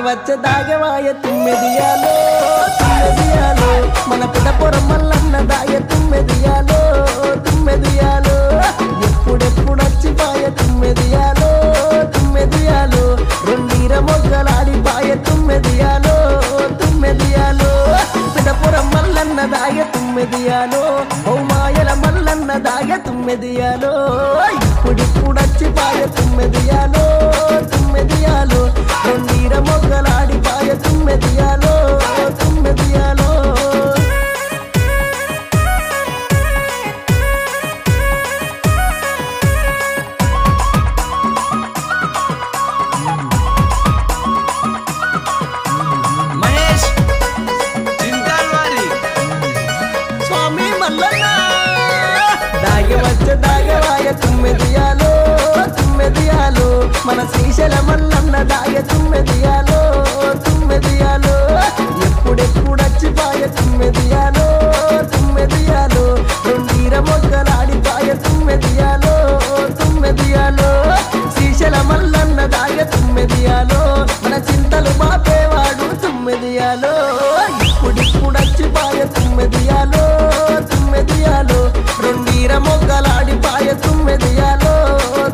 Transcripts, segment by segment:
దాగవచ్చ దాగవాయ తుమ్మెదియాలో తుమ్మెదియాలో మన పిడపురం మల్లన్న దాయ తుమ్మెదియాలో తుమ్మెదియాలో ఎప్పుడెప్పుడొచ్చిపాయ తుమ్మెదియాలో తుమ్మెదియాలో రెండీర మొగ్గలాడిపాయ తుమ్మెదియాలో తుమ్మెదియాలో పిడపురం మల్లన్న దాయ తుమ్మెదియాలో ఓ మాయల మల్లన్న దాయ తుమ్మెదియాలో ఇప్పుడిప్పుడొచ్చిపాయ తుమ్మెదియాలో తుమ్మెదియాలో రెండీర మొగ్గలాడిపాయ తుమ్మెదియాలో తుమ్మెదియాలో మహేష్ చింతాల్వారి స్వామి మల్లన్న దాగవచ్చ దాగవాయ తుమ్మెదియాలో తుమ్మెదియాలో మన శ్రీశైల మల్లన్న దాయ తుమ్మెదియాలో తుమ్మెదియాలో ఎప్పుడెప్పుడొచ్చిపాయ తుమ్మెదియాలో తుమ్మెదియాలో రెండీర మొగ్గలాడిపాయ తుమ్మెదియాలో తుమ్మెదియాలో శ్రీశైల మల్లన్న దాయ తుమ్మెదియాలో మన చింతలు బాపేవాడు తుమ్మెదియాలో ఇప్పుడిప్పుడొచ్చిపాయ తుమ్మెదియాలో తుమ్మెదియాలో రెండీర మొగ్గలాడిపాయ తుమ్మెదియాలో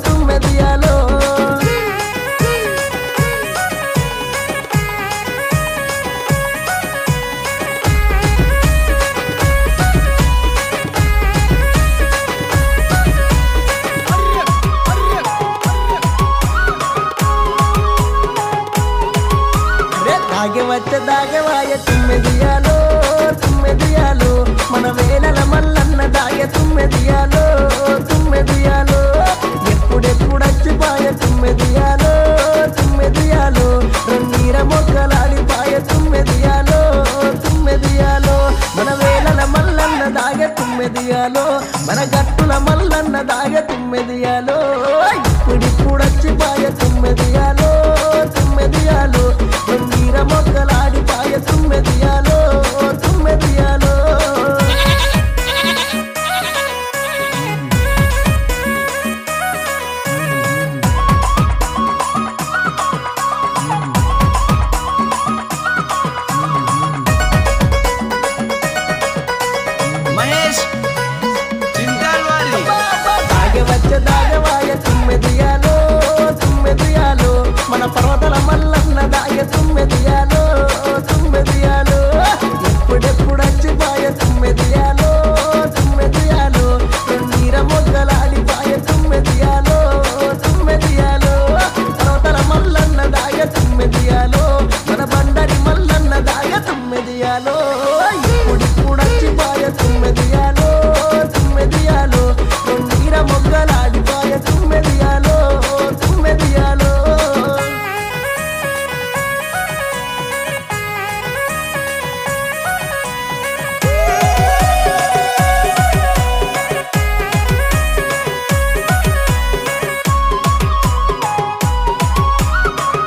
తుమ్మెదియాలో దాగవచ్చ దాగవాయ తుమ్మెదియాలో తుమ్మెదియాలో మన వేలల మల్లన్న దాయ తుమ్మెదియాలో తుమ్మెదియాలో ఎప్పుడెప్పుడొచ్చిపాయ తుమ్మెదియాలో తుమ్మెదియాలో రెండీర మొగ్గలాడిపాయ తుమ్మెదియాలో తుమ్మెదియాలో మన వేలల మల్లన్న దాయ తుమ్మెదియాలో మన గట్టుల మల్లన్న దాయ తుమ్మెదియాలో ఇప్పుడిప్పుడొచ్చిపాయ తుమ్మెదియాలో తుమ్మెదియాలో రెండీర మొగ్గలాడిపాయ తుమ్మెదియాలో తుమ్మెదియాలో మహేష్ చింతాల్వారి దాగవచ్చ దాగవాయ తుమ్మెదియాలో తుమ్మెదియాలో మన పర్వతల మల్లన్న దాయ తుమ్మెదియాలో తుమ్మెదియాలో ఎప్పుడెప్పుడొచ్చిపాయ తుమ్మెదియాలో తుమ్మెదియాలో రెండీర మొగ్గలాడిపాయ తుమ్మెదియాలో తుమ్మెదియాలో పర్వతల మల్లన్న దాయ తుమ్మెదియాలో మన బండరి మల్లన్న దాయ తుమ్మెదియాలో ఇప్పుడిప్పుడొచ్చిపాయ తుమ్మెదియాలో తుమ్మెదియాలో రెండీర మొగ్గలాడిపాయ తుమ్మెదియాలో తుమ్మెదియాలో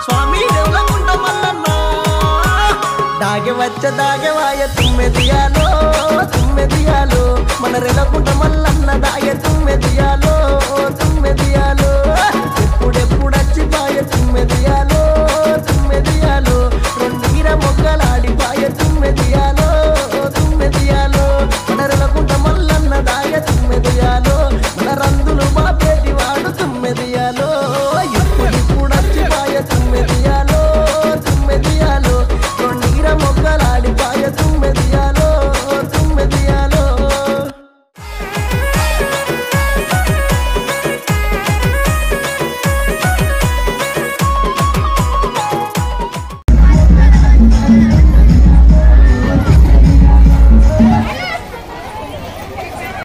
స్వామి దేవులకుంట మల్లన్న దాగవచ్చ దాగవాయ తుమ్మెదియాలో తుమ్మెదియాలో మన రెలకుంట మల్లన్న దాయ తుమ్మెదియాలో తుమ్మెదియాలో